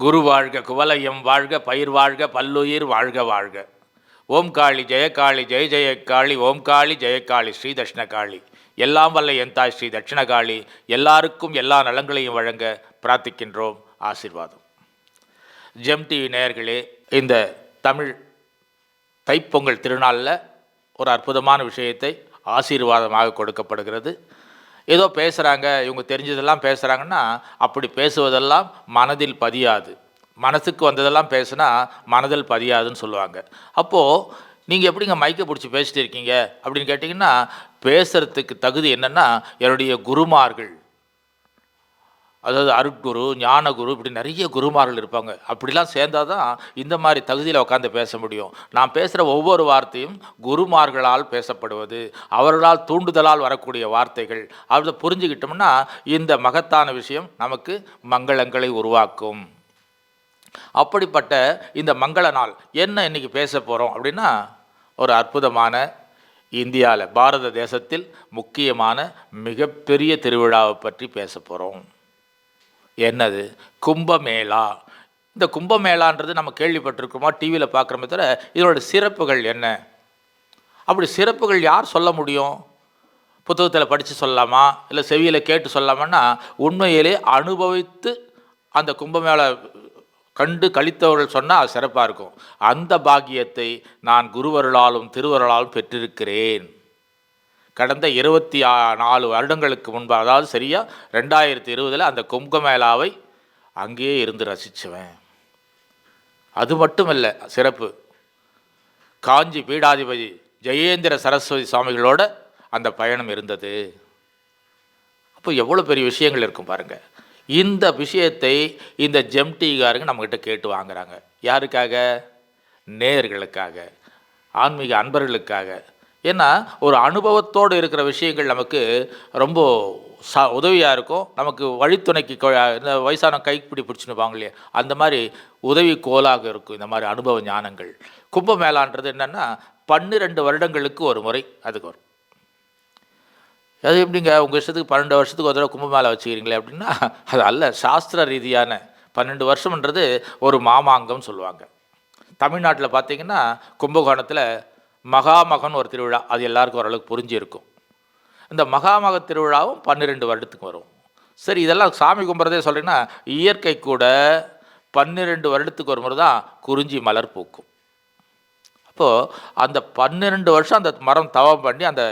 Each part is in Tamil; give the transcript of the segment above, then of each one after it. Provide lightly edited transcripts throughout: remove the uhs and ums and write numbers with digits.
குரு வாழ்க, குவலயம் வாழ்க, பயிர் வாழ்க, பல்லுயிர் வாழ்க வாழ்க. ஓம் காளி ஜெயகாளி, ஜெய ஜெயகாளி, ஓம் காளி ஜெயகாளி, ஸ்ரீ தட்சிணகாளி. எல்லாம் வல்ல என் தாய் ஸ்ரீ தட்சிணகாளி எல்லாருக்கும் எல்லா நலங்களையும் வழங்க பிரார்த்திக்கின்றோம். ஆசீர்வாதம். ஜெம் டிவி நேயர்களே, இந்த தமிழ் தைப்பொங்கல் திருநாளில் ஒரு அற்புதமான விஷயத்தை ஆசீர்வாதமாக கொடுக்கப்படுகிறது. ஏதோ பேசுகிறாங்க, இவங்க தெரிஞ்சதெல்லாம் பேசுகிறாங்கன்னா அப்படி பேசுவதெல்லாம் மனதில் பதியாது. மனசுக்கு வந்ததெல்லாம் பேசுனா மனதில் பதியாதுன்னு சொல்லுவாங்க. அப்போது நீங்கள் எப்படிங்க மைக்கை பிடிச்சி பேசிட்டு இருக்கீங்க அப்படின்னு கேட்டிங்கன்னா, பேசுகிறதுக்கு தகுதி என்னென்னா என்னுடைய குருமார்கள், அதாவது அருட்குரு, ஞானகுரு, இப்படி நிறைய குருமார்கள் இருப்பாங்க. அப்படிலாம் சேர்ந்தால் தான் இந்த மாதிரி தகுதியில் உட்காந்து பேச முடியும். நான் பேசுகிற ஒவ்வொரு வார்த்தையும் குருமார்களால் பேசப்படுவது, அவர்களால் தூண்டுதலால் வரக்கூடிய வார்த்தைகள். அதை புரிஞ்சுக்கிட்டோம்னா இந்த மகத்தான விஷயம் நமக்கு மங்களங்களை உருவாக்கும். அப்படிப்பட்ட இந்த மங்கள நாள் என்ன இன்றைக்கி பேச போகிறோம் அப்படின்னா, ஒரு அற்புதமான இந்தியாவில், பாரத தேசத்தில் முக்கியமான மிகப்பெரிய திருவிழாவை பற்றி பேச போகிறோம். என்னது? கும்பமேளா. இந்த கும்பமேளான்றது நம்ம கேள்விப்பட்டிருக்கோமா, டிவியில் பார்க்குறோமே தவிர இதோட சிறப்புகள் என்ன? அப்படி சிறப்புகள் யார் சொல்ல முடியும்? புத்தகத்தில் படித்து சொல்லலாமா, இல்லை செவியில் கேட்டு சொல்லலாமான்னா, உண்மையிலே அனுபவித்து அந்த கும்பமேளா கண்டு கழித்தவர்கள் சொன்னால் அது சிறப்பாக இருக்கும். அந்த பாக்கியத்தை நான் குருவருளாலும் திருவருளாலும் பெற்றிருக்கிறேன். கடந்த 24 வருடங்களுக்கு முன்பாக, அதாவது சரியாக 2020 அந்த கும்பமேளாவை அங்கேயே இருந்து ரசிச்சுவேன். அது மட்டும் இல்லை, சிறப்பு, காஞ்சி பீடாதிபதி ஜெயேந்திர சரஸ்வதி சுவாமிகளோட அந்த பயணம் இருந்தது. அப்போ எவ்வளோ பெரிய விஷயங்கள் இருக்கும் பாருங்கள். இந்த விஷயத்தை இந்த ஜெம் டிவிகாரங்க நம்மக்கிட்ட கேட்டு வாங்குகிறாங்க. யாருக்காக? நேயர்களுக்காக, ஆன்மீக அன்பர்களுக்காக. ஏன்னா ஒரு அனுபவத்தோடு இருக்கிற விஷயங்கள் நமக்கு ரொம்ப உதவியாக இருக்கும். நமக்கு வழித்துணைக்கு இந்த வயசான கைப்பிடி பிடிச்சின்னு வாங்க இல்லையா, அந்த மாதிரி உதவி கோலாக இருக்கும் இந்த மாதிரி அனுபவ ஞானங்கள். கும்பமேளான்றது என்னென்னா 12 வருடங்களுக்கு ஒரு முறை அதுக்கு வரும். அது எப்படிங்க உங்கள் இஷ்டத்துக்கு 12 வருஷத்துக்கு ஒரு தடவை கும்பமேளா வச்சுக்கிறீங்களே அப்படின்னா, அது அல்ல. சாஸ்திர ரீதியான 12 வருஷம்ன்றது ஒரு மாமாங்கம் சொல்லுவாங்க. தமிழ்நாட்டில் பார்த்திங்கன்னா கும்பகோணத்தில் மகாமகன் ஒரு திருவிழா, அது எல்லாருக்கும் ஓரளவுக்கு புரிஞ்சிருக்கும். இந்த மகாமக திருவிழாவும் 12 வருடத்துக்கு வரும். சரி, இதெல்லாம் சாமி கும்பிட்றதே சொல்கிறீங்கன்னா, இயற்கை கூட 12 வருடத்துக்கு ஒரு முறை தான் குறிஞ்சி மலர் பூக்கும். அப்போது அந்த 12 வருஷம் அந்த மரம் தவம் பண்ணி அந்த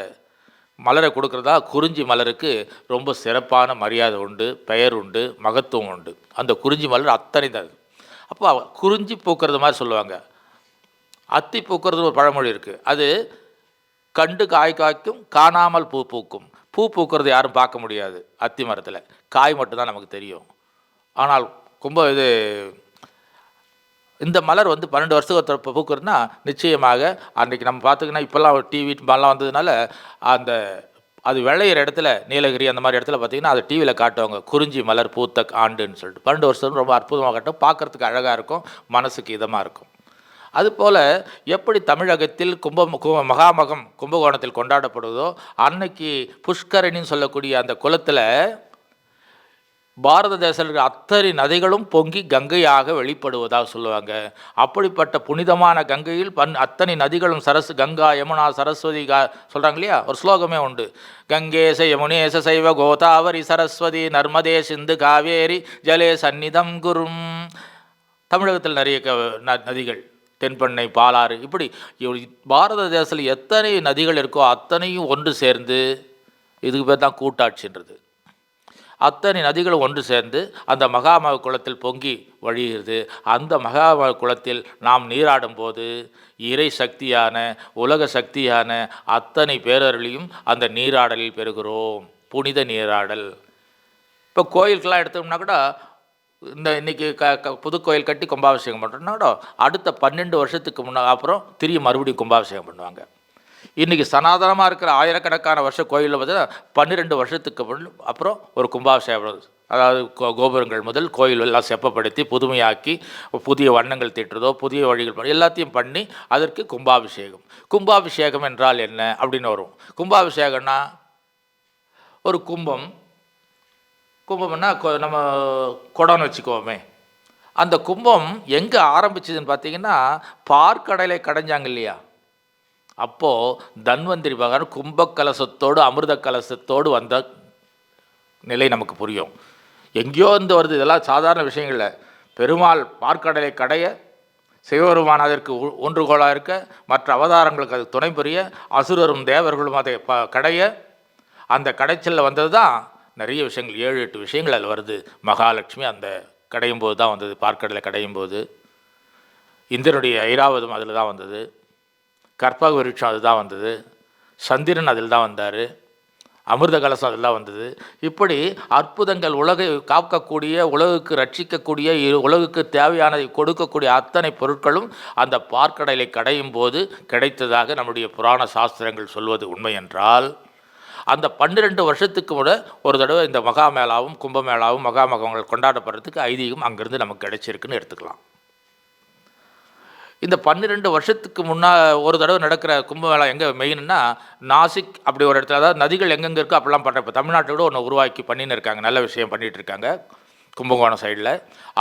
மலரை கொடுக்குறதா குறிஞ்சி மலருக்கு ரொம்ப சிறப்பான மரியாதை உண்டு, பெயர் உண்டு, மகத்துவம் உண்டு. அந்த குறிஞ்சி மலர் அத்தனை தான். அப்போ குறிஞ்சி பூக்கிறது மாதிரி சொல்லுவாங்க. அத்தி பூக்கிறது ஒரு பழமொழி இருக்குது. அது கண்டு காய் காய்க்கும், காணாமல் பூ பூக்கும். பூ பூக்கிறது யாரும் பார்க்க முடியாது அத்தி மரத்தில், காய் மட்டும்தான் நமக்கு தெரியும். ஆனால் இந்த மலர் 12 வருஷத்துக்கு பூக்குறதுனா நிச்சயமாக அன்றைக்கி நம்ம பார்த்துக்கினா, இப்போல்லாம் டிவி மாதிரிலாம் வந்ததுனால அது விளையிற இடத்துல, நீலகிரி அந்த மாதிரி இடத்துல பார்த்திங்கன்னா அது டிவியில் காட்டுவாங்க, குறிஞ்சி மலர் பூத்த ஆண்டுன்னு சொல்லிட்டு. 12 வருஷம் ரொம்ப அற்புதமாக காட்டும், பார்க்குறதுக்கு அழகாக இருக்கும், மனசுக்கு இதமாக இருக்கும். அதுபோல் எப்படி தமிழகத்தில் மகாமகம் கும்பகோணத்தில் கொண்டாடப்படுவதோ, அன்னைக்கு புஷ்கரணின்னு சொல்லக்கூடிய அந்த குளத்தில் பாரத தேசத்தில் அத்தனை நதிகளும் பொங்கி கங்கையாக வெளிப்படுவதாக சொல்லுவாங்க. அப்படிப்பட்ட புனிதமான கங்கையில் அத்தனை நதிகளும் கங்கா யமுனா சரஸ்வதி சொல்கிறாங்க இல்லையா, ஒரு ஸ்லோகமே உண்டு. கங்கேச யமுனேச சைவ கோதாவரி சரஸ்வதி நர்மதே சிந்து காவேரி ஜலே சந்நிதம் குரும். தமிழகத்தில் நிறைய நதிகள், தென்பண்ணை, பாலாறு, இப்படி பாரத தேசத்தில் எத்தனை நதிகள் இருக்கோ அத்தனையும் ஒன்று சேர்ந்து, இதுக்கு பேர் தான் கூட்டாட்சின்றது. அத்தனை நதிகளும் ஒன்று சேர்ந்து அந்த மகாமக குளத்தில் பொங்கி வழிகிறது. அந்த மகாமக குளத்தில் நாம் நீராடும் போது இறை சக்தியான, உலக சக்தியான அத்தனை பேரர்களையும் அந்த நீராடலில் பெறுகிறோம். புனித நீராடல். இப்போ கோயிலுக்கெல்லாம் எடுத்தோம்னா கூட, இன்றைக்கி புதுக்கோயில் கட்டி கும்பாபிஷேகம் பண்ணுறோன்னா கூட அடுத்த 12 வருஷத்துக்கு அப்புறம் திரும்பி மறுபடியும் கும்பாபிஷேகம் பண்ணுவாங்க. இன்றைக்கி சனாதனமாக இருக்கிற ஆயிரக்கணக்கான வருஷம் கோயிலில் பார்த்தீங்கன்னா 12 வருஷத்துக்கு அப்புறம் ஒரு கும்பாபிஷேகம். அதாவது கோபுரங்கள் முதல் கோயில் எல்லாம் செப்பப்படுத்தி புதுமையாக்கி புதிய வண்ணங்கள் தீட்டுறதோ, புதிய வழிகள் எல்லாத்தையும் பண்ணி அதற்கு கும்பாபிஷேகம். கும்பாபிஷேகம் என்றால் என்ன அப்படின்னு வரும். கும்பாபிஷேகம்னா ஒரு கும்பம்னா நம்ம குடம்னு வச்சுக்கோமே, அந்த கும்பம் எங்கே ஆரம்பிச்சதுன்னு பார்த்தீங்கன்னா, பார்க்கடலை கடைஞ்சாங்க இல்லையா, அப்போது தன்வந்திரி பகவான் கும்ப கலசத்தோடு அமிர்த கலசத்தோடு வந்த நிலை நமக்கு புரியும். எங்கேயோ இருந்து வருது, இதெல்லாம் சாதாரண விஷயங்கள் இல்லை. பெருமாள் பார்க்கடலை கடைய, சிவபெருமான் அதற்கு ஒன்றுகோலாக இருக்க, மற்ற அவதாரங்களுக்கு அது துணை புரிய, அசுரரும் தேவர்களும் அதை கடைய, அந்த கடைச்சலில் வந்தது தான் நிறைய விஷயங்கள், 7-8 விஷயங்கள் அதில் வருது. மகாலட்சுமி அந்த கடையும் போது தான் வந்தது, பார்க்கடலை கடையும் போது. இந்திரனுடைய ஐராவதம் அதில் தான் வந்தது, கற்பக விருட்சம் அது தான் வந்தது, சந்திரன் அதில் தான் வந்தார், அமிர்த கலசம் அதெல்லாம் வந்தது. இப்படி அற்புதங்கள், உலகை காக்கக்கூடிய, உலகுக்கு ரட்சிக்கக்கூடிய, உலகுக்கு தேவையானதை கொடுக்கக்கூடிய அத்தனை பொருட்களும் அந்த பார்க்கடலை கடையும் போது கிடைத்ததாக நம்முடைய புராண சாஸ்திரங்கள் சொல்வது உண்மை என்றால், அந்த 12 வருஷத்துக்கு கூட ஒரு தடவை இந்த மகாமேளாவும் கும்பமேளாவும் மகாமகங்கள் கொண்டாடப்படுறதுக்கு ஐதீகம் அங்கேருந்து நமக்கு கிடைச்சிருக்குன்னு எடுத்துக்கலாம். இந்த 12 வருஷத்துக்கு ஒரு தடவை நடக்கிற கும்பமேளா எங்கே மெயின்னா, நாசிக் அப்படி ஒரு இடத்துல, அதாவது நதிகள் எங்கெங்கே இருக்கோ அப்படிலாம் பண்ணுற, இப்போ தமிழ்நாட்டோட ஒன்று உருவாக்கி பண்ணின்னு இருக்காங்க, நல்ல விஷயம் பண்ணிகிட்டு இருக்காங்க கும்பகோணம் சைடில்.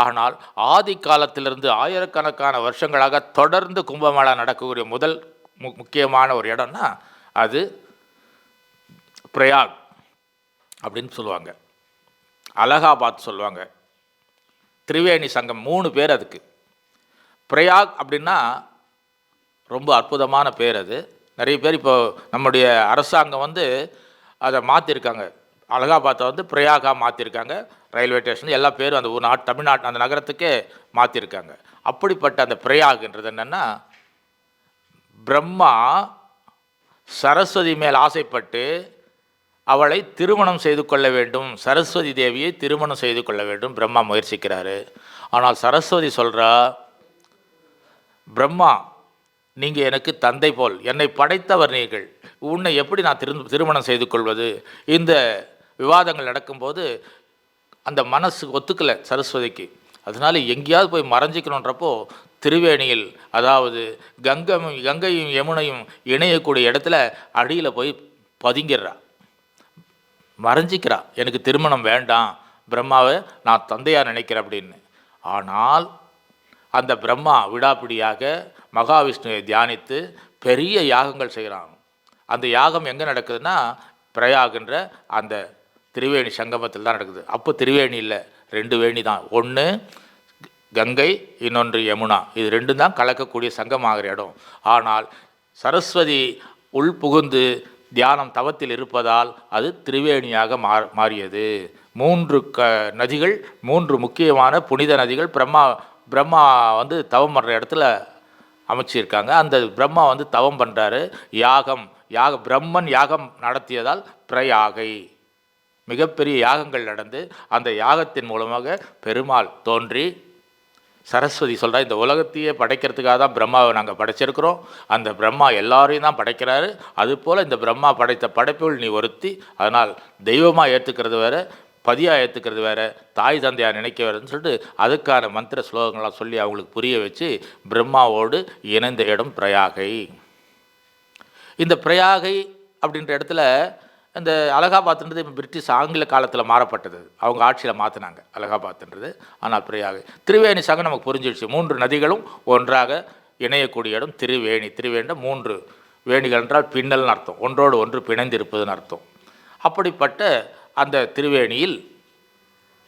ஆனால் ஆதி காலத்திலிருந்து ஆயிரக்கணக்கான வருஷங்களாக தொடர்ந்து கும்பமேளா நடக்கக்கூடிய முதல் முக்கியமான ஒரு இடம்னா அது பிரயாக் அப்படின்னு சொல்லுவாங்க, அலகாபாத் சொல்லுவாங்க, திரிவேணி சங்கம், 3 பேர் அதுக்கு. பிரயாக் அப்படின்னா ரொம்ப அற்புதமான பேர் அது. நிறைய பேர் இப்போ நம்முடைய அரசாங்கம் அதை மாற்றிருக்காங்க, அலகாபாத்தை பிரயாகாக மாற்றிருக்காங்க. ரயில்வே ஸ்டேஷன் எல்லா பேரும் அந்த ஒரு தமிழ்நாட்டு அந்த நகரத்துக்கே மாற்றிருக்காங்க. அப்படிப்பட்ட அந்த பிரயாக்ன்றது என்னென்னா, பிரம்மா சரஸ்வதி மேல் ஆசைப்பட்டு அவளை திருமணம் செய்து கொள்ள வேண்டும், சரஸ்வதி தேவியை திருமணம் செய்து கொள்ள வேண்டும் பிரம்மா முயற்சிக்கிறாரு. ஆனால் சரஸ்வதி சொல்கிறா, பிரம்மா நீங்கள் எனக்கு தந்தை போல், என்னை படைத்தவர் நீங்கள், உன்னை எப்படி நான் திருமணம் செய்து கொள்வது? இந்த விவாதங்கள் நடக்கும்போது அந்த மனசு ஒத்துக்கலை சரஸ்வதிக்கு. அதனால் எங்கேயாவது போய் மறைஞ்சிக்கணுன்றப்போ திருவேணியில், அதாவது கங்கையும் யமுனையும் இணையக்கூடிய இடத்துல அடியில் போய் பதுங்கிடுறா, மறைஞ்சிக்கிறா. எனக்கு திருமணம் வேண்டாம், பிரம்மாவை நான் தந்தையாக நினைக்கிறேன் அப்படின்னு. ஆனால் அந்த பிரம்மா விடாப்பிடியாக மகாவிஷ்ணுவை தியானித்து பெரிய யாகங்கள் செய்கிறாங்க. அந்த யாகம் எங்கே நடக்குதுன்னா, பிரயாகின்ற அந்த திரிவேணி சங்கமத்தில் தான் நடக்குது. அப்போ திரிவேணி இல்லை, 2 வேணி தான், ஒன்று கங்கை, இன்னொன்று யமுனா, இது 2 தான் கலக்கக்கூடிய சங்கமாகிற இடம். ஆனால் சரஸ்வதி உள் புகுந்து தியானம் தவத்தில் இருப்பதால் அது திரிவேணியாக மாறியது. 3 நதிகள், 3 முக்கியமான புனித நதிகள் பிரம்மா தவம் பண்ணுற இடத்துல அமைச்சிருக்காங்க. அந்த பிரம்மா தவம் பண்ணுறாரு, பிரம்மன் யாகம் நடத்தியதால் பிரயாகை, மிகப்பெரிய யாகங்கள் நடந்து அந்த யாகத்தின் மூலமாக பெருமாள் தோன்றி, சரஸ்வதி சொல்கிறா, இந்த உலகத்தையே படைக்கிறதுக்காக தான் பிரம்மாவை நாங்கள் படைச்சிருக்கிறோம், அந்த பிரம்மா எல்லாரையும் தான் படைக்கிறாரு, அதுபோல் இந்த பிரம்மா படைத்த படைப்புகள் நீ ஒருத்தி, அதனால் தெய்வமாக ஏற்றுக்கிறது வேறு, பதியாக ஏற்றுக்கிறது வேறு, தாய் தந்தையாக நினைக்க வேறுன்னு சொல்லிட்டு அதுக்கான மந்திர ஸ்லோகங்களாக சொல்லி அவங்களுக்கு புரிய வச்சு பிரம்மாவோடு இணைந்த இடம் பிரயாகை. இந்த பிரயாகை அப்படின்ற இடத்துல இந்த அலகாபாத்ன்றது பிரிட்டிஷ் ஆங்கில காலத்தில் மாறப்பட்டது, அவங்க ஆட்சியில் மாற்றினாங்க அலகாபாத்ன்றது. ஆனால் பிரயாகை, திரிவேணி சங்கம் நமக்கு புரிஞ்சிடுச்சு, 3 நதிகளும் ஒன்றாக இணையக்கூடிய இடம் திரிவேணி. திரிவேணியில் 3 வேணிகள் என்றால் பின்னல்னு அர்த்தம், ஒன்றோடு ஒன்று பிணைந்திருப்பதுன்னு அர்த்தம். அப்படிப்பட்ட அந்த திரிவேணியில்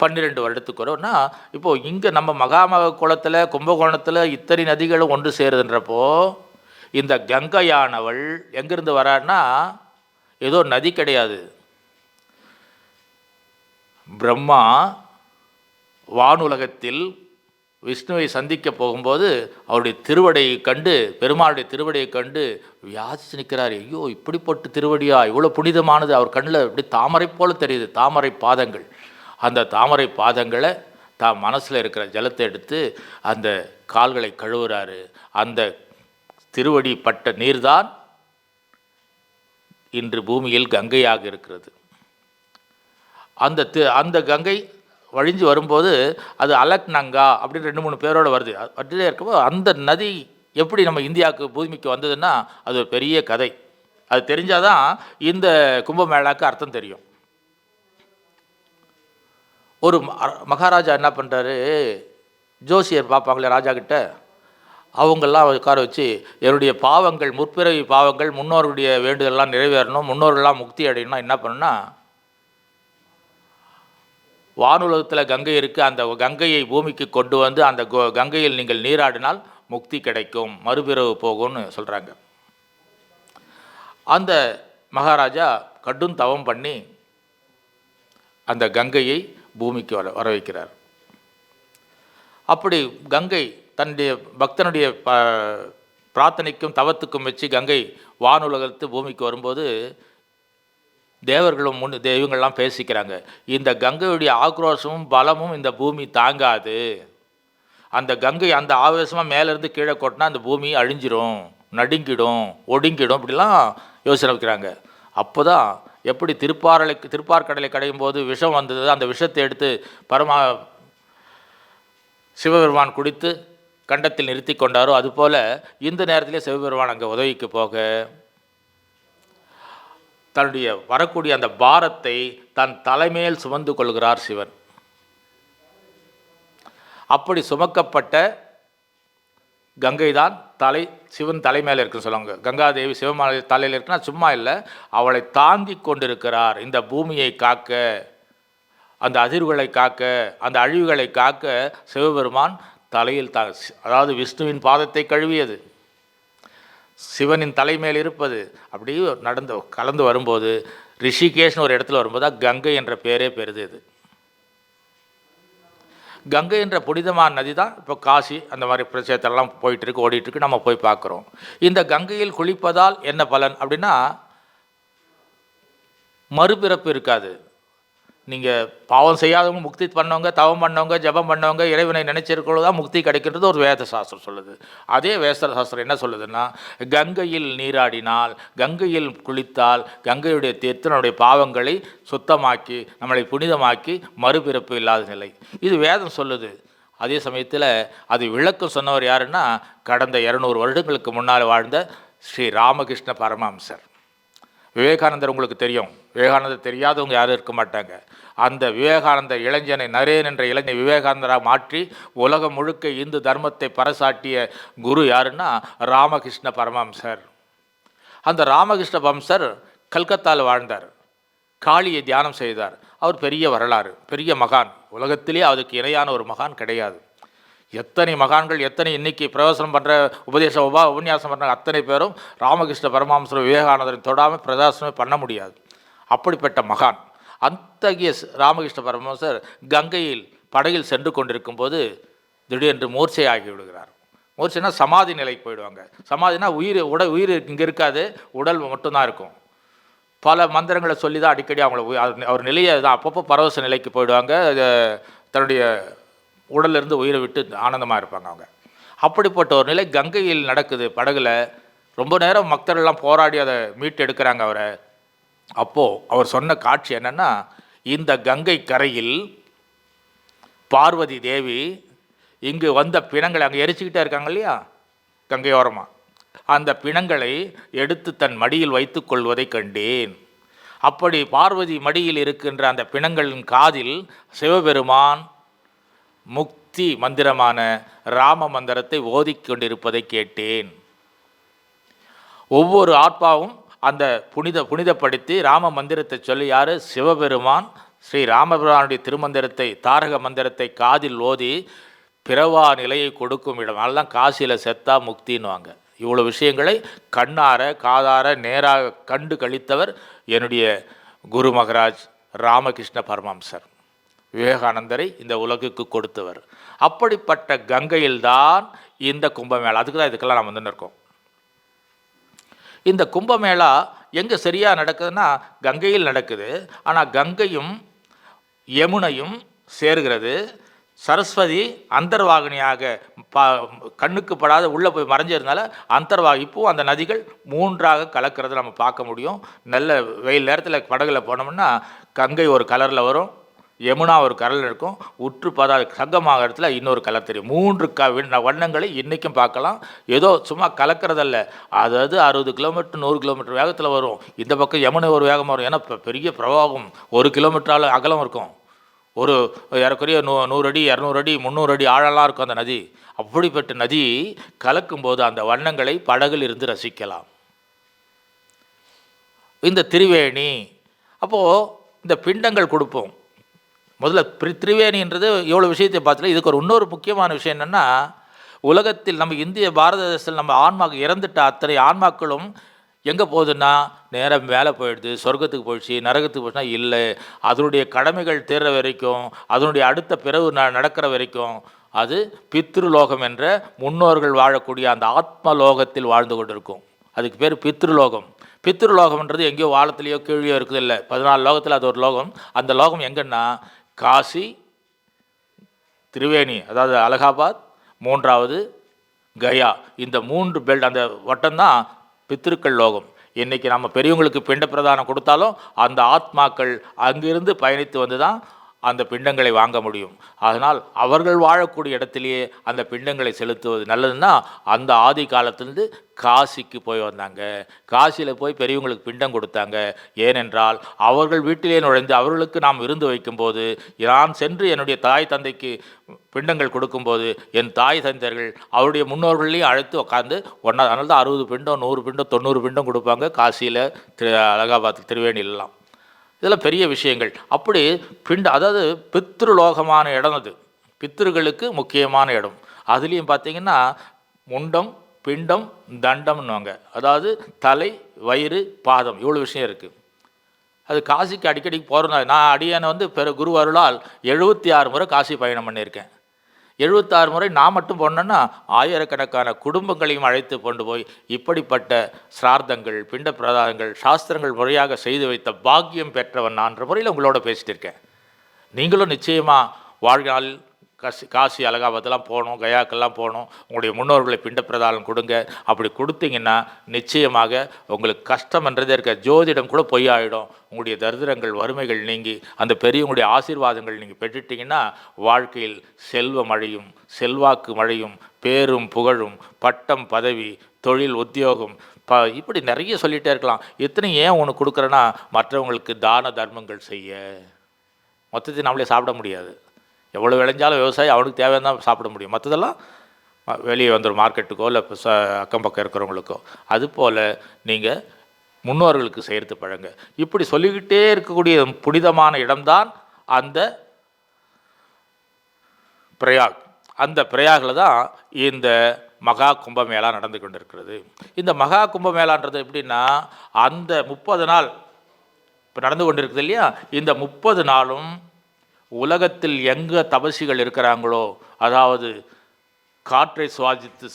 12 வருடத்துக்கு வரும்னா, இப்போது இங்கே நம்ம மகாமக குளத்தில் கும்பகோணத்தில் இத்தனை நதிகளும் ஒன்று சேருதுன்றப்போ, இந்த கங்கையானவள் எங்கேருந்து வரான்னா ஏதோ நதி கிடையாது. பிரம்மா வானுலகத்தில் விஷ்ணுவை சந்திக்க போகும்போது அவருடைய திருவடையை கண்டு, பெருமாளுடைய திருவடையை கண்டு வியாசிச்சு நிற்கிறார். ஐயோ, இப்படிப்பட்ட திருவடியா, இவ்வளோ புனிதமானது, அவர் கண்ணில் இப்படி தாமரை போல் தெரியுது, தாமரை பாதங்கள். அந்த தாமரை பாதங்களை தான் மனசில் இருக்கிற ஜலத்தை எடுத்து அந்த கால்களை கழுவுறாரு. அந்த திருவடி பட்ட நீர்தான் இன்று பூமியில் கங்கையாக இருக்கிறது. அந்த கங்கை வழிஞ்சு வரும்போது அது அலக்நங்கா அப்படின்னு 2-3 பேரோடு வருது. அப்படியே இருக்கும்போது அந்த நதி எப்படி நம்ம இந்தியாவுக்கு பூமிக்கு வந்ததுன்னா அது ஒரு பெரிய கதை. அது தெரிஞ்சால் தான் இந்த கும்பமேளாவுக்கு அர்த்தம் தெரியும். ஒரு மகாராஜா என்ன பண்ணுறாரு, ஜோசியர் பார்ப்பாங்களே ராஜா கிட்ட, அவங்கெல்லாம் உட்கார வச்சு என்னுடைய பாவங்கள், முற்பிறவி பாவங்கள், முன்னோர்களுடைய வேண்டுதல்லாம் நிறைவேறணும், முன்னோர்கள்லாம் முக்தி அடையணும்னா என்ன பண்ணுன்னா, வானுலகத்தில் கங்கை இருக்குது, அந்த கங்கையை பூமிக்கு கொண்டு வந்து அந்த கங்கையில் நீங்கள் நீராடினால் முக்தி கிடைக்கும், மறுபிறவு போகும்னு சொல்கிறாங்க. அந்த மகாராஜா கடும் தவம் பண்ணி அந்த கங்கையை பூமிக்கு வர வைக்கிறார். அப்படி கங்கை தன்னுடைய பக்தனுடைய பிரார்த்தனைக்கும் தவத்துக்கும் வச்சு கங்கை வானுலகத்து பூமிக்கு வரும்போது தேவர்களும் தெய்வங்கள்லாம் பேசிக்கிறாங்க, இந்த கங்கையுடைய ஆக்ரோஷமும் பலமும் இந்த பூமி தாங்காது, அந்த கங்கை அந்த ஆவேசமாக மேலேருந்து கீழே கொட்டினா அந்த பூமி அழிஞ்சிரும், நடுங்கிடும், ஒடுங்கிடும், இப்படிலாம் யோசனை வைக்கிறாங்க. அப்போ தான் எப்படி திருப்பார்கடலை கடையும் போது விஷம் வந்தது, அந்த விஷத்தை எடுத்து சிவபெருமான் குடித்து கண்டத்தில் நிறுத்தி கொண்டாரோ, அதுபோல் இந்த நேரத்திலே சிவபெருமான் அங்கே உதவிக்கு போக தன்னுடைய வரக்கூடிய அந்த பாரத்தை தன் தலைமையில் சுமந்து கொள்கிறார் சிவன். அப்படி சுமக்கப்பட்ட கங்கை தான் சிவன் தலைமையில் இருக்குன்னு சொல்லுவாங்க. கங்காதேவி சிவமாலை தலையில் இருக்குன்னா சும்மா இல்லை, அவளை தாங்கி கொண்டிருக்கிறார். இந்த பூமியை காக்க, அந்த அதிர்வுகளை காக்க, அந்த அழிவுகளை காக்க சிவபெருமான் தலையில் அதாவது விஷ்ணுவின் பாதத்தை கழுவியது, சிவனின் தலைமையில் இருப்பது, அப்படியே கலந்து வரும்போது ரிஷிகேஷ்னு ஒரு இடத்துல வரும்போது கங்கை என்ற பேரே பெறுது. இது கங்கை என்ற புனிதமான நதி தான் இப்போ காசி அந்த மாதிரி பிரச்சனைலாம் போயிட்டுருக்கு, ஓடிட்டுருக்கு, நம்ம போய் பார்க்குறோம். இந்த கங்கையில் குளிப்பதால் என்ன பலன் அப்படின்னா, மறுபிறப்பு இருக்காது. நீங்கள் பாவம் செய்யாதவங்க, முக்தி பண்ணவங்க, தவம் பண்ணவங்க, ஜபம் பண்ணவங்க, இறைவனை நினைச்சிருக்கிறது தான் முக்தி கிடைக்கின்றது ஒரு வேத சாஸ்திரம் சொல்லுது. அதே வேத சாஸ்திரம் என்ன சொல்லுதுன்னா, கங்கையில் நீராடினால், கங்கையில் குளித்தால், கங்கையுடைய தீர்த்தனுடைய பாவங்களை சுத்தமாக்கி நம்மளை புனிதமாக்கி மறுபிறப்பு இல்லாத நிலை, இது வேதம் சொல்லுது. அதே சமயத்தில் அது விளக்கம் சொன்னவர் யாருன்னா, கடந்த 200 வருடங்களுக்கு முன்னால் வாழ்ந்த ஸ்ரீ ராமகிருஷ்ண பரமஹம்சர். விவேகானந்தர் உங்களுக்கு தெரியும், விவேகானந்தர் தெரியாதவங்க யாரும் இருக்க மாட்டாங்க. அந்த விவேகானந்தர் இளைஞனை, நரேன் என்ற இளைஞனை விவேகானந்தராக மாற்றி உலகம் முழுக்க இந்து தர்மத்தை பறைசாட்டிய குரு யாருன்னா ராமகிருஷ்ண பரமஹம்சர். அந்த ராமகிருஷ்ண பரமஹம்சர் கல்கத்தாவில் வாழ்ந்தார், காளியை தியானம் செய்தார். அவர் பெரிய வரலாறு, பெரிய மகான், உலகத்திலே அதுக்கு இணையான ஒரு மகான் கிடையாது. எத்தனை மகான்கள், எத்தனை இன்னைக்கு பிரவசனம் பண்ணுற உபன்யாசம் பண்ணுற அத்தனை பேரும் ராமகிருஷ்ண பரமஹம்சர் விவேகானந்தரின் தொடாமல் பிரதாசனமே பண்ண முடியாது. அப்படிப்பட்ட மகான். அத்தகைய ராமகிருஷ்ண பரமஹம்சர் கங்கையில் படகில் சென்று கொண்டிருக்கும் போது திடீரென்று மூர்ச்சையாகி விடுகிறார். மூர்ச்சைனா சமாதி நிலைக்கு போயிடுவாங்க. சமாதினா உயிர் இங்கே இருக்காது, உடல் மட்டும்தான் இருக்கும். பல மந்திரங்களை சொல்லி தான் அடிக்கடி அவர் நிலையை தான் அப்பப்போ பரவச நிலைக்கு போயிடுவாங்க. தன்னுடைய உடலிருந்து உயிரை விட்டு ஆனந்தமாக இருப்பாங்க அவங்க. அப்படிப்பட்ட ஒரு நிலை கங்கையில் நடக்குது படகுல. ரொம்ப நேரம் பக்தர்கள்லாம் போராடி அதை மீட்டு எடுக்கிறாங்க அவரை. அப்போது அவர் சொன்ன காட்சி என்னென்னா, இந்த கங்கை கரையில் பார்வதி தேவி இங்கு வந்த பிணங்களை அங்கே எரிச்சுக்கிட்டே இருக்காங்க இல்லையா கங்கையோரமாக, அந்த பிணங்களை எடுத்து தன் மடியில் வைத்து கொள்வதை கண்டேன். அப்படி பார்வதி மடியில் இருக்கின்ற அந்த பிணங்களின் காதில் சிவபெருமான் முக்தி மந்திரமான ராம மந்திரத்தை ஓதிக்கொண்டிருப்பதை கேட்டேன். ஒவ்வொரு ஆத்மாவும் அந்த புனிதப்படுத்தி ராம மந்திரத்தை சொல்லி யார்? சிவபெருமான் ஸ்ரீ ராமபிரானுடைய திருமந்திரத்தை, தாரக மந்திரத்தை காதில் ஓதி பிறவா நிலையை கொடுக்கும் இடம். அதெல்லாம் காசியில் செத்தா முக்தின்னுவாங்க. இவ்வளோ விஷயங்களை கண்ணார காதார நேராக கண்டு கழித்தவர் என்னுடைய குரு மகராஜ் ராமகிருஷ்ண பரமஹம்சர், விவேகானந்தரை இந்த உலகுக்கு கொடுத்தவர். அப்படிப்பட்ட கங்கையில்தான் இந்த கும்பமேளா. அதுக்கு தான் இதுக்கெல்லாம் நம்ம வந்து இருக்கோம். இந்த கும்பமேளா எங்கே சரியாக நடக்குதுன்னா கங்கையில் நடக்குது. ஆனால் கங்கையும் யமுனையும் சேர்கிறது. சரஸ்வதி அந்தர்வாகினியாக கண்ணுக்கு படாத உள்ளே போய் மறைஞ்சதுனால அந்தர்வாகி இப்போவும் அந்த நதிகள் 3ஆக கலக்கிறத நம்ம பார்க்க முடியும். நல்ல வெயில் நேரத்தில் படகுல போனோம்னா கங்கை ஒரு கலரில் வரும், யமுனா ஒரு கலரில் இருக்கும், உற்று பார்த்தா சங்கமாக இடத்துல இன்னொரு கலர் தெரியும். 3 வண்ணங்களை இன்றைக்கும் பார்க்கலாம். ஏதோ சும்மா கலக்கிறதல்ல, அதாவது 60 கிலோமீட்டர் 100 கிலோமீட்டர் வேகத்தில் வரும். இந்த பக்கம் யமுனை ஒரு வேகமாக வரும். ஏன்னா பெரிய பிரவாகம் 1 கிலோமீட்டரால் அகலம் இருக்கும். ஒரு ஏறக்குறைய 100 அடி 200 அடி 300 அடி ஆழலாம் இருக்கும் அந்த நதி. அப்படிப்பட்ட நதி கலக்கும்போது அந்த வண்ணங்களை படகில் இருந்து ரசிக்கலாம். இந்த திரிவேணி அப்போது இந்த பிண்டங்கள் கொடுப்போம். முதல்ல திரிவேணின்றது எவ்வளோ விஷயத்தை பார்த்துல இதுக்கு ஒரு இன்னொரு முக்கியமான விஷயம் என்னென்னா, உலகத்தில் நம்ம இந்திய பாரத தேசத்தில் நம்ம ஆன்மாக்கு இறந்துட்ட அத்தனை ஆன்மாக்களும் எங்கே போகுதுன்னா நேரம் மேலே போயிடுது, சொர்க்கத்துக்கு போயிடுச்சு, நரகத்துக்கு போயிடுச்சுன்னா இல்லை. அதனுடைய கடமைகள் தீர்ற வரைக்கும், அதனுடைய அடுத்த பிறகு நடக்கிற வரைக்கும் அது பித்ருலோகம் என்ற முன்னோர்கள் வாழக்கூடிய அந்த ஆத்மலோகத்தில் வாழ்ந்து கொண்டு இருக்கும். அதுக்கு பேர் பித்ருலோகம். பித்ருலோகம்ன்றது எங்கேயோ வானத்துலேயோ கீழேயோ இருக்குது இல்லை, 14 லோகத்தில் அது ஒரு லோகம். அந்த லோகம் எங்கன்னா காசி, திரிவேணி அதாவது அலகாபாத், 3வது கயா. இந்த 3 பெல்ட் அந்த வட்டம்தான் பித்திருக்கள் லோகம். இன்றைக்கி நம்ம பெரியவங்களுக்கு பிண்ட பிரதானம் கொடுத்தாலும் அந்த ஆத்மாக்கள் அங்கிருந்து பயணித்து வந்து தான் அந்த பிண்டங்களை வாங்க முடியும். அதனால் அவர்கள் வாழக்கூடிய இடத்திலேயே அந்த பிண்டங்களை செலுத்துவது நல்லதுன்னா அந்த ஆதி காலத்திலேருந்து காசிக்கு போய் வந்தாங்க. காசியில் போய் பெரியவங்களுக்கு பிண்டம் கொடுத்தாங்க. ஏனென்றால் அவர்கள் வீட்டிலே நுழைந்து அவர்களுக்கு நாம் விருந்து வைக்கும்போது, நான் சென்று என்னுடைய தாய் தந்தைக்கு பிண்டங்கள் கொடுக்கும்போது என் தாய் தந்தையர்கள் அவருடைய முன்னோர்களையும் அழைத்து உட்காந்து ஒன்றா, அதனால தான் 60 பிண்டம் 100 பிண்டம் 90 பிண்டம் கொடுப்பாங்க காசியில், அலகாபாத், திரிவேணிலாம். இதெல்லாம் பெரிய விஷயங்கள். அப்படி அதாவது பித்ருலோகமான இடம் அது, பித்திருகளுக்கு முக்கியமான இடம். அதுலேயும் பார்த்திங்கன்னா முண்டம், பிண்டம், தண்டம்னுவாங்க. அதாவது தலை, வயிறு, பாதம், இவ்வளோ விஷயம் இருக்குது. அது காசிக்கு அடிக்கடிக்கு போகிறேன். நான் அடியானை குரு அருளால் 76 முறை காசி பயணம் பண்ணியிருக்கேன். 76 முறை நான் மட்டும் போனேன்னா ஆயிரக்கணக்கான குடும்பங்களையும் அழைத்து கொண்டு போய் இப்படிப்பட்ட சிரார்த்தங்கள், பிண்ட பிரதானங்கள், சாஸ்திரங்கள் முறையாக செய்து வைத்த பாக்கியம் பெற்றவன் நான்ற முறையில் உங்களோட பேசிட்டு இருக்கேன். நீங்களும் நிச்சயமாக வாழ்நாள் காசி அலகாபாத்லாம் போகணும், கயாக்கெல்லாம் போகணும். உங்களுடைய முன்னோர்களை பிண்ட பிரதானம் கொடுங்க. அப்படி கொடுத்தீங்கன்னா நிச்சயமாக உங்களுக்கு கஷ்டம்ன்றதே இருக்க, ஜோதிடம் கூட பொய்யாயிடும். உங்களுடைய தரித்திரங்கள், வறுமைகள் நீங்கி அந்த பெரியவங்களுடைய ஆசீர்வாதங்கள் நீங்கள் பெற்றுட்டிங்கன்னா வாழ்க்கையில் செல்வ மழையும், செல்வாக்கு மழையும், பேரும் புகழும், பட்டம், பதவி, தொழில், உத்தியோகம், இப்படி நிறைய சொல்லிகிட்டே இருக்கலாம். இத்தனை ஏன் ஒன்று கொடுக்குறேன்னா மற்றவங்களுக்கு தான தர்மங்கள் செய்ய. மொத்தத்தை நம்மளே சாப்பிட முடியாது. எவ்வளோ விளைஞ்சாலும் விவசாயி அவனுக்கு தேவையான தான் சாப்பிட முடியும். மற்றதெல்லாம் வெளியே வந்துடும், மார்க்கெட்டுக்கோ இல்லை அக்கம் பக்கம் இருக்கிறவங்களுக்கோ. அதுபோல் நீங்கள் முன்னோர்களுக்கு செய்கிறது பழங்க. இப்படி சொல்லிக்கிட்டே இருக்கக்கூடிய புனிதமான இடம்தான் அந்த பிரயாக். அந்த பிரயாகில் தான் இந்த மகா கும்பமேளா நடந்து கொண்டிருக்கிறது. இந்த மகா கும்பமேளான்றது எப்படின்னா அந்த 30 நாள் இப்போ நடந்து கொண்டிருக்குது இல்லையா, இந்த 30 நாளும் உலகத்தில் எங்கே தபசிகள் இருக்கிறாங்களோ, அதாவது காற்றை சுவாசித்து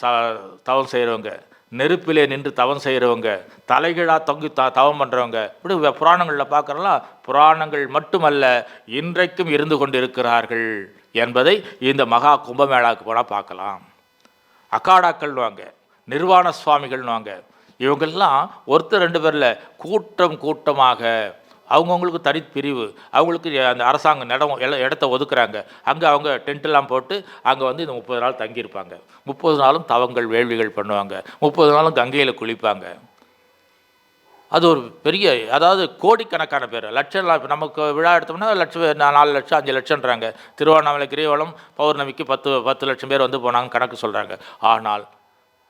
தவம் செய்கிறவங்க, நெருப்பிலே நின்று தவம் செய்கிறவங்க, தலைகீழாக தொங்கி தவம் பண்ணுறவங்க, இப்படி புராணங்களில் பார்க்குறலாம். புராணங்கள் மட்டுமல்ல, இன்றைக்கும் இருந்து கொண்டு இருக்கிறார்கள் என்பதை இந்த மகா கும்பமேளாவுக்கு போனால் பார்க்கலாம். அக்காடாக்கள்னுவாங்க, நிர்வாண சுவாமிகள்னுவாங்க. இவங்கெல்லாம் ஒருத்தர் 2 பேரில் கூட்டமாக அவங்கவுங்களுக்கு தனிப்பிரிவு, அவங்களுக்கு அந்த அரசாங்கம் இடத்த ஒதுக்குறாங்க. அங்கே அவங்க டென்ட்டெல்லாம் போட்டு அங்கே இந்த 30 நாள் தங்கியிருப்பாங்க. 30 நாளும் தவங்கள், வேள்விகள் பண்ணுவாங்க. 30 நாளும் கங்கையில் குளிப்பாங்க. அது ஒரு பெரிய, அதாவது கோடிக்கணக்கான பேர், லட்சம். இப்போ நமக்கு விழா எடுத்தோம்னா 4 லட்சம் 5 லட்சம்ன்றாங்க. திருவண்ணாமலை கிரிவலம் பௌர்ணமிக்கு 10 லட்சம் பேர் போனாங்க கணக்கு சொல்கிறாங்க. ஆனால்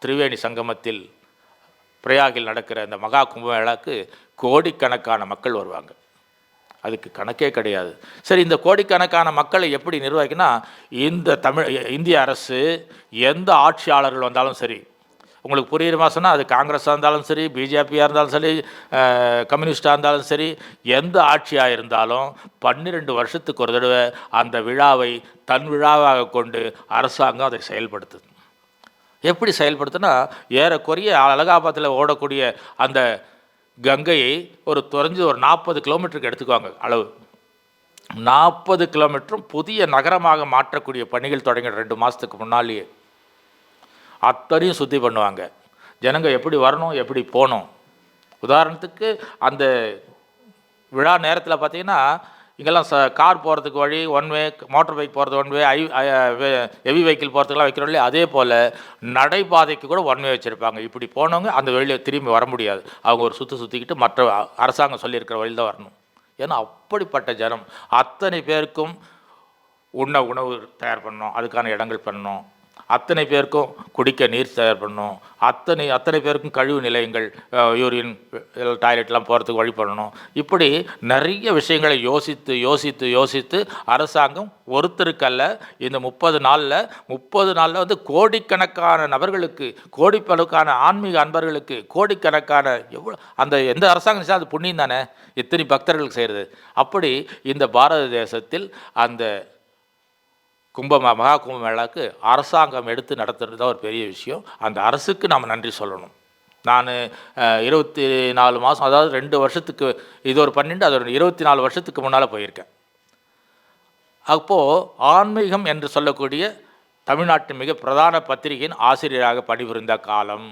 திரிவேணி சங்கமத்தில் பிரயாகில் நடக்கிற இந்த மகா கும்பமேளாவுக்கு கோடிக்கணக்கான மக்கள் வருவாங்க. அதுக்கு கணக்கே கிடையாது. சரி, இந்த கோடிக்கணக்கான மக்களை எப்படி நிர்வகிக்கனா, இந்திய அரசு எந்த ஆட்சியாளர்கள் வந்தாலும் சரி, உங்களுக்கு புரியுற மாசம்னா அது காங்கிரஸாக இருந்தாலும் சரி, பிஜேபியாக இருந்தாலும் சரி, கம்யூனிஸ்டாக இருந்தாலும் சரி, எந்த ஆட்சியாக இருந்தாலும் 12 வருஷத்துக்கு ஒரு தடவை அந்த விழாவை தன் விழாவாக கொண்டு அரசாங்கம் அதை செயல்படுத்துது. எப்படி செயல்படுத்துனா, ஏறக்குறைய அலகாபாத்தில் ஓடக்கூடிய அந்த கங்கையை ஒரு 40 கிலோமீட்டருக்கு எடுத்துக்குவாங்க அளவு. 40 கிலோமீட்டரும் புதிய நகரமாக மாற்றக்கூடிய பணிகள் தொடங்கிற 2 மாதத்துக்கு முன்னாலேயே அத்தனையும் சுத்தி பண்ணுவாங்க. ஜனங்க எப்படி வரணும், எப்படி போகணும். உதாரணத்துக்கு அந்த விழா நேரத்தில் பார்த்திங்கன்னா இங்கெல்லாம் கார் போகிறதுக்கு வழி 1 வே, மோட்டர் பைக் போகிறது 1 வே, ஹெவி வெஹிக்கிள் போகிறதுக்கெலாம் வைக்கிறோம் இல்லையா, அதே போல் நடைபாதைக்கு கூட 1 வே வச்சுருப்பாங்க. இப்படி போனவங்க அந்த வழியில் திரும்பி வர முடியாது. அவங்க ஒரு சுற்றிக்கிட்டு மற்ற அரசாங்கம் சொல்லியிருக்கிற வழியில் தான் வரணும். ஏன்னா அப்படிப்பட்ட ஜனம், அத்தனை பேருக்கும் உண்ண உணவு தயார் பண்ணணும், அதுக்கான இடங்கள் பண்ணணும், அத்தனை பேருக்கும் குடிக்க நீர் தயார் பண்ணணும், அத்தனை பேருக்கும் கழிவு நிலையங்கள், யூரின் டாய்லெட்லாம் போகிறதுக்கு வழி பண்ணணும். இப்படி நிறைய விஷயங்களை யோசித்து யோசித்து யோசித்து அரசாங்கம் ஒருத்தருக்கல்ல, இந்த 30 நாளில் வந்து கோடிக்கணக்கான நபர்களுக்கு, கோடிக்கணக்கான ஆன்மீக அன்பர்களுக்கு, கோடிக்கணக்கான எவ்வளோ அந்த எந்த அரசாங்கம் செய்தால் அது புண்ணியம் தானே, இத்தனை பக்தர்களுக்கு செய்கிறது. அப்படி இந்த பாரத தேசத்தில் அந்த மகா கும்பமேளாவுக்கு அரசாங்கம் எடுத்து நடத்துறது தான் ஒரு பெரிய விஷயம். அந்த அரசுக்கு நாம் நன்றி சொல்லணும். நான் 24 மாதம், அதாவது 2 வருஷத்துக்கு, இது ஒரு 12, அது ஒரு 24 வருஷத்துக்கு முன்னால் போயிருக்கேன். அப்போது ஆன்மீகம் என்று சொல்லக்கூடிய தமிழ்நாட்டின் மிக பிரதான பத்திரிகையின் ஆசிரியராக பணிபுரிந்த காலம்.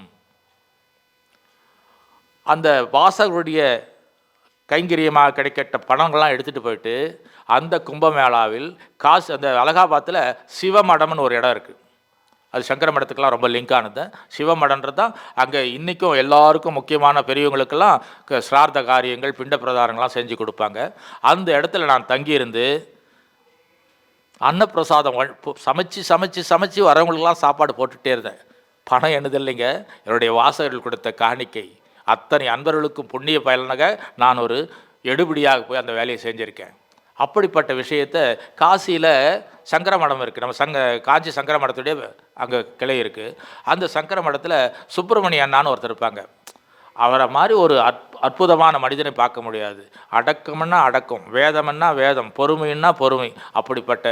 அந்த வாசகருடைய கைங்கரியமாக கிடைக்கட்ட பணங்கள்லாம் எடுத்துகிட்டு போயிட்டு அந்த கும்பமேளாவில் அந்த அலகாபாத்தில் சிவமடம்னு ஒரு இடம் இருக்குது. அது சங்கர மடத்துக்கெல்லாம் ரொம்ப லிங்க் ஆனது. சிவமடன்றது தான் அங்கே இன்றைக்கும் எல்லாருக்கும் முக்கியமான பெரியவங்களுக்கெல்லாம் ஸ்ரார்த்த காரியங்கள், பிண்ட பிரதாரங்கள்லாம் செஞ்சு கொடுப்பாங்க. அந்த இடத்துல நான் தங்கியிருந்து அன்னப்பிரசாதம் சமைச்சு சமைச்சு சமைச்சு வரவங்களுக்கெல்லாம் சாப்பாடு போட்டுகிட்டே இருந்தேன். பணம் என்னது இல்லைங்க, என்னுடைய வாசகர்கள் கொடுத்த காணிக்கை. அத்தனை அன்பர்களுக்கும் புண்ணிய பயனாக நான் ஒரு எடுபடியாக போய் அந்த வேலையை செஞ்சுருக்கேன். அப்படிப்பட்ட விஷயத்தை காசியில் சங்கர மடம் இருக்குது. நம்ம காஞ்சி சங்கர மடத்துடைய அங்கே கிளை இருக்குது. அந்த சங்கர மடத்தில் சுப்பிரமணிய அண்ணான்னு ஒருத்தர் இருப்பாங்க. அவரை மாதிரி ஒரு அற்புதமான மனிதனை பார்க்க முடியாது. அடக்கம்னா அடக்கம், வேதம்னா வேதம், பொறுமைன்னா பொறுமை. அப்படிப்பட்ட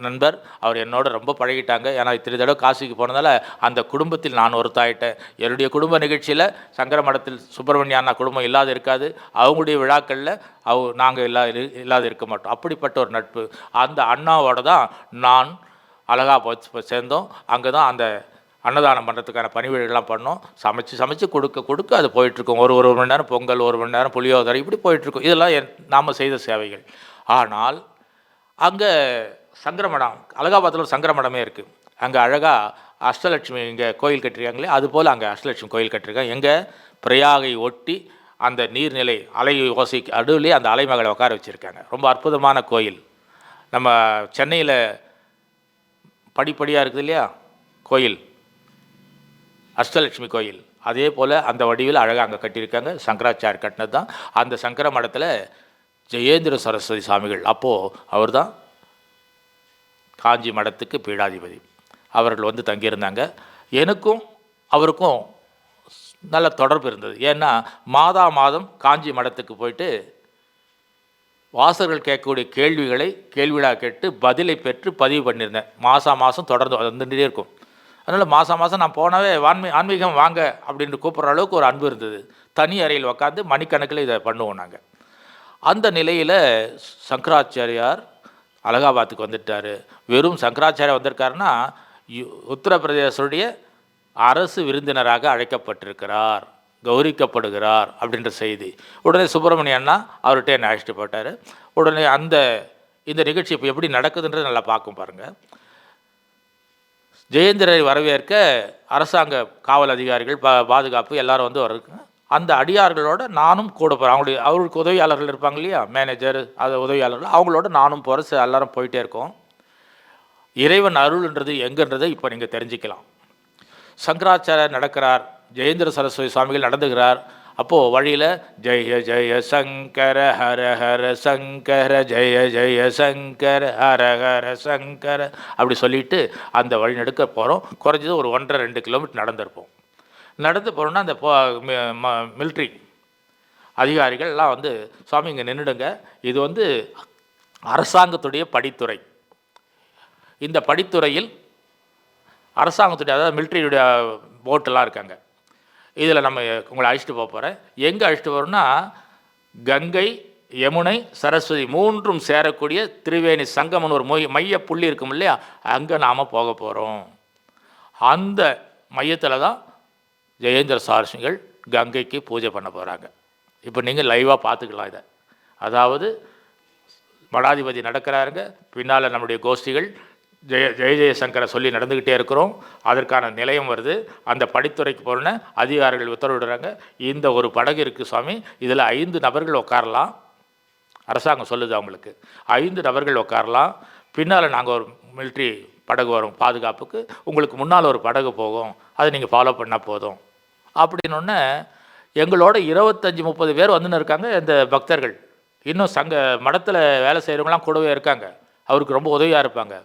நண்பர். அவர் என்னோட ரொம்ப பழகிட்டாங்க. ஏன்னா இத்தனை தடவை காசிக்கு போனதால் அந்த குடும்பத்தில் நான் ஒருத்தாயிட்டேன். என்னுடைய குடும்ப நிகழ்ச்சியில் சங்கர மடத்தில் சுப்பிரமணிய அண்ணா குடும்பம் இல்லாது இருக்காது. அவங்களுடைய விழாக்களில் நாங்கள் இல்லாது இருக்க மாட்டோம். அப்படிப்பட்ட ஒரு நட்பு. அந்த அண்ணாவோட தான் நான் அலகாபாத் சேர்ந்தோம். அங்கே தான் அந்த அன்னதானம் பண்ணுறதுக்கான பணிவிடைகள்லாம் பண்ணோம். சமைச்சு கொடுக்க அது போயிட்டுருக்கோம். ஒரு மணி நேரம் பொங்கல், 1 மணி நேரம் புளியோதரை, இப்படி போயிட்டுருக்கோம். இதெல்லாம் நாம் செய்த சேவைகள். ஆனால் அங்கே சங்கரமடம், அலகாபாத்தில் ஒரு சங்கரமடமே இருக்குது. அங்கே அழகாக அஷ்டலட்சுமி இங்கே கோயில் கட்டிருக்காங்களே, அதுபோல் அங்கே அஷ்டலட்சுமி கோயில் கட்டிருக்காங்க. எங்கே பிரயாகை ஒட்டி அந்த நீர்நிலை அலை ஓசைக்கு அடுவிலே அந்த அலைமகளை உட்கார வச்சுருக்காங்க. ரொம்ப அற்புதமான கோயில். நம்ம சென்னையில் படிப்படியாக இருக்குது இல்லையா கோயில், அஷ்டலட்சுமி கோயில், அதே போல் அந்த வடிவில் அழகாக அங்கே கட்டியிருக்காங்க. சங்கராச்சாரியர் கட்டினது தான். அந்த சங்கர மடத்தில் ஜெயேந்திர சரஸ்வதி சுவாமிகள், அப்போது அவர் தான் காஞ்சி மடத்துக்கு பீடாதிபதி. அவர்கள் வந்து தங்கியிருந்தாங்க. எனக்கும் அவருக்கும் நல்ல தொடர்பு இருந்தது. ஏன்னா மாதம் காஞ்சி மடத்துக்கு போயிட்டு வாசகர்கள் கேட்கக்கூடிய கேள்விகளாக கேட்டு பதிலை பெற்று பதிவு பண்ணியிருந்தேன். மாதம் தொடர்ந்து வந்துட்டே இருக்கும். அதனால் மாதம் நான் போனவே ஆன்மீகம் வாங்க அப்படின்ட்டு கூப்பிட்ற அளவுக்கு ஒரு அன்பு இருந்தது. தனி அறையில் உட்காந்து மணிக்கணக்கில் இதை பண்ணுவோம் நாங்கள். அந்த நிலையில் சங்கராச்சாரியார் அலகாபாத்துக்கு வந்துட்டார். வெறும் சங்கராச்சாரியார் வந்திருக்காருன்னா உத்தரப்பிரதேசருடைய அரசு விருந்தினராக அழைக்கப்பட்டிருக்கிறார், கௌரிக்கப்படுகிறார் அப்படின்ற செய்தி. உடனே சுப்பிரமணிய அண்ணா அவர்கிட்ட என்னை அழைச்சிட்டு போட்டார். உடனே இந்த நிகழ்ச்சி இப்போ எப்படி நடக்குதுன்றது நல்லா பார்க்கும் பாருங்கள். ஜெயேந்திரரை வரவேற்க அரசாங்க காவல் அதிகாரிகள், பாதுகாப்பு எல்லோரும் வந்து வருங்க. அந்த அடியார்களோடு நானும் கூட போகிறேன். அவருக்கு உதவியாளர்கள் இருப்பாங்க இல்லையா, மேனேஜர், அது உதவியாளர்கள், அவங்களோட நானும் போகிறேன். எல்லோரும் போயிட்டே இருக்கோம். இறைவன் அருள்ன்றது எங்கன்றதை இப்போ நீங்கள் தெரிஞ்சுக்கலாம். சங்கராச்சாரியர் நடக்கிறார், ஜெயேந்திர சரஸ்வதி சுவாமிகள் நடந்துகிறார். அப்போது வழியில் ஜெய ஜெய சங்கர ஹர ஹர சங்கர, ஜெய ஜெய சங்கர ஹர ஹர சங்கர அப்படி சொல்லிவிட்டு அந்த வழி நடுக்க போகிறோம். குறைஞ்சது ஒரு 1.5-2 கிலோமீட்டர் நடந்திருப்போம். நடந்து போகிறோன்னா அந்த மிலிட்ரி அதிகாரிகள்லாம் வந்து, சுவாமி இங்கே நின்றுடுங்க, இது வந்து அரசாங்கத்துடைய படித்துறை. இந்த படித்துறையில் அரசாங்கத்துடைய, அதாவது மிலிட்ரியுடைய போட்டெல்லாம் இருக்காங்க. இதில் நம்ம உங்களை அழைச்சிட்டு போகிறேன். எங்கே அழைச்சிட்டு போகிறோன்னா, கங்கை, யமுனை, சரஸ்வதி மூன்றும் சேரக்கூடிய திரிவேணி சங்கமன் ஒரு மைய புள்ளி இருக்கும் இல்லையா, அங்கே நாம் போக போகிறோம். அந்த மையத்தில் தான் ஜெயேந்திர சாரஸ்வதிகள் கங்கைக்கு பூஜை பண்ண போகிறாங்க. இப்போ நீங்கள் லைவாக பார்த்துக்கலாம் இதை. அதாவது மடாதிபதி நடக்கிறாருங்க, பின்னால் நம்முடைய கோஷ்டிகள் ஜெய ஜெயசங்கரை சொல்லி நடந்துக்கிட்டே இருக்கிறோம். அதற்கான நிலையம் வருது. அந்த படித்துறைக்கு போகிறோன்னு அதிகாரிகள் உத்தரவிடுறாங்க. இந்த ஒரு படகு இருக்குது சுவாமி, இதில் 5 நபர்கள் உட்காரலாம். அரசாங்கம் சொல்லுது அவங்களுக்கு 5 நபர்கள் உட்காரலாம். பின்னால் நாங்கள் ஒரு மிலிட்ரி படகு வரும் பாதுகாப்புக்கு, உங்களுக்கு முன்னால் ஒரு படகு போகும், அதை நீங்கள் ஃபாலோ பண்ணால் போதும் அப்படின்னொன்னே எங்களோட 25-30 பேர் வந்துன்னு இருக்காங்க. இந்த பக்தர்கள் இன்னும் மடத்தில் வேலை செய்கிறவங்களாம் கூடவே இருக்காங்க, அவருக்கு ரொம்ப உதவியாக இருப்பாங்க.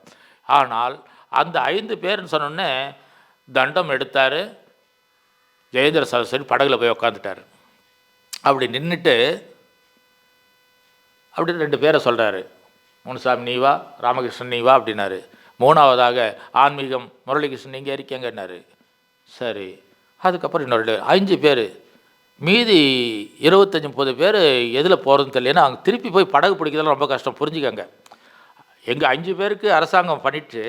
ஆனால் அந்த 5 பேர்னு சொன்னோடனே தண்டம் எடுத்தார். ஜெயேந்திர சரஸ்வதி படகுல போய் உக்காந்துட்டார். அப்படி நின்றுட்டு அப்படி 2 பேரை சொல்கிறாரு. முனுசாமி நீ வா, ராமகிருஷ்ணன் நீ வா அப்படின்னாரு. 3ஆவதாக ஆன்மீகம் முரளிகிருஷ்ணன் நீங்கள் இருக்கீங்கன்னாரு. சரி, அதுக்கப்புறம் இன்னொரு 5 பேர், மீதி 25-30 பேர் எதில் போகிறதுன்னு தெரியலன்னா அங்கே திருப்பி போய் படகு பிடிக்கிறதுலாம் ரொம்ப கஷ்டம், புரிஞ்சுக்கங்க. எங்கள் 5 பேருக்கு அரசாங்கம் பண்ணிட்டு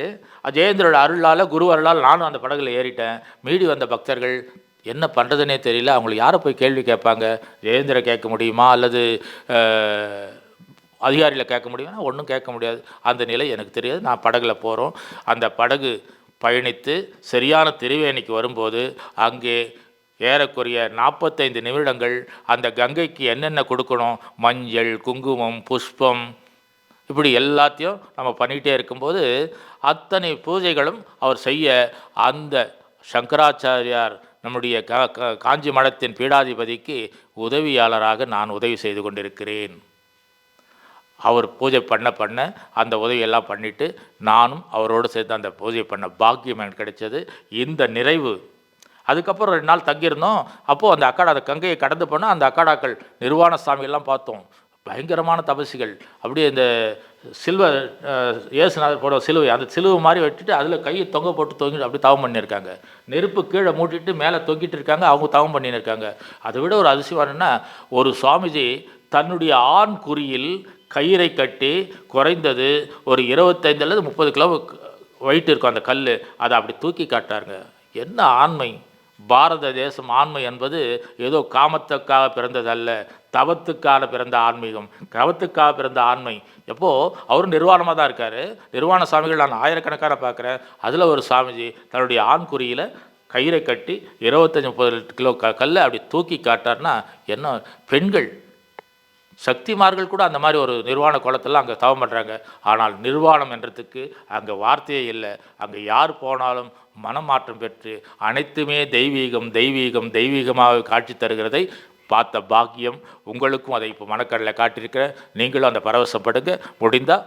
ஜெயேந்திரோட அருளால், குரு அருளால் நானும் அந்த படகுல ஏறிட்டேன். மீதி வந்த பக்தர்கள் என்ன பண்ணுறதுனே தெரியல. அவங்களுக்கு யாரை போய் கேள்வி கேட்பாங்க? ஜெயேந்திர கேட்க முடியுமா அல்லது அதிகாரியில் கேட்க முடியுமா? ஒன்றும் கேட்க முடியாது. அந்த நிலை எனக்கு தெரியாது. நான் படகுல போகிறோம். அந்த படகு பயணித்து சரியான திருவேணிக்கு வரும்போது அங்கே ஏறக்குறைய 45 நிமிடங்கள் அந்த கங்கைக்கு என்னென்ன கொடுக்கணும், மஞ்சள், குங்குமம், புஷ்பம், இப்படி எல்லாத்தையும் நம்ம பண்ணிகிட்டே இருக்கும்போது அத்தனை பூஜைகளும் அவர் செய்ய அந்த சங்கராச்சாரியார் நம்முடைய காஞ்சி மடத்தின் பீடாதிபதிக்கு உதவியாளராக நான் உதவி செய்து கொண்டிருக்கிறேன். அவர் பூஜை பண்ண அந்த உதவியெல்லாம் பண்ணிவிட்டு நானும் அவரோடு சேர்த்து அந்த பூஜை பண்ண பாக்கியம் எனக்கு கிடைச்சது. இந்த நிறைவு. அதுக்கப்புறம் 2 நாள் தங்கியிருந்தோம். அப்போது அந்த அக்காடா, அந்த கங்கையை கடந்து போனால் அந்த அக்காடாக்கள் நிர்வாண சாமியெல்லாம் பார்த்தோம். பயங்கரமான தபசிகள். அப்படியே இந்த சில்வர் இயேசுநாதர் போட சிலுவை, அந்த சிலுவை மாதிரி வச்சுட்டு அதில் கையை தொங்க போட்டு தொங்கிட்டு அப்படி தவம் பண்ணியிருக்காங்க. நெருப்பு கீழே மூட்டிட்டு மேலே தொங்கிட்டு இருக்காங்க, அவங்க தவம் பண்ணியிருக்காங்க. அதை விட ஒரு அதிசயம்னா, ஒரு சுவாமிஜி தன்னுடைய ஆண் குறியில் கயிறை கட்டி குறைந்தது ஒரு 25 அல்லது 30 கிலோ வெயிட் இருக்கும் அந்த கல், அதை அப்படி தூக்கி காட்டாருங்க. என்ன ஆண்மை! பாரத தேசம் ஆண்மை என்பது ஏதோ காமத்துக்காக பிறந்ததல்ல, தவத்துக்காக பிறந்த ஆன்மீகம், தவத்துக்காக பிறந்த ஆண்மை. எப்போது அவரும் நிர்வாணமாக தான் இருக்கார். நிர்வாண சாமிகள் நான் ஆயிரக்கணக்கான பார்க்குறேன். அதில் ஒரு சாமிஜி தன்னுடைய ஆண் குறியில் கயிறை கட்டி 25-30 கிலோ கல்லை அப்படி தூக்கி காட்டார்னா என்ன! பெண்கள் சக்திமார்கள் கூட அந்த மாதிரி ஒரு நிர்வாண குளத்தெல்லாம் அங்கே தவம் பண்ணுறாங்க. ஆனால் நிர்வாணம் என்றதுக்கு அங்கே வார்த்தையே இல்லை. அங்கே யார் போனாலும் மனமாற்றம் பெற்று அனைத்துமே தெய்வீகம் தெய்வீகம் தெய்வீகமாக காட்சி தருகிறதை பார்த்த பாக்கியம் உங்களுக்கும். அதை இப்போ மனக்கடலை காட்டியிருக்கிற நீங்களும் அந்த பரவசப்படுங்க. முடிந்தால்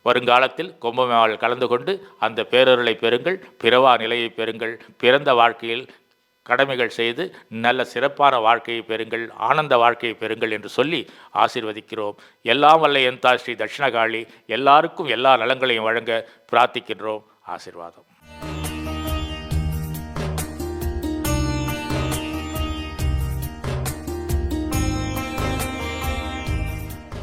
வருங்காலத்தில் கும்பமேளாவில் கலந்து கொண்டு அந்த பேரருளை பெறுங்கள், பிறவா நிலையை பெறுங்கள், பிறந்த வாழ்க்கையில் கடமைகள் செய்து நல்ல சிறப்பான வாழ்க்கையை பெறுங்கள், ஆனந்த வாழ்க்கையை பெறுங்கள் என்று சொல்லி ஆசீர்வதிக்கிறோம். எல்லாம் வல்ல என் தாய் ஸ்ரீ தட்சிணகாளி எல்லாருக்கும் எல்லா நலங்களையும் வழங்க பிரார்த்திக்கின்றோம். ஆசீர்வாதம்.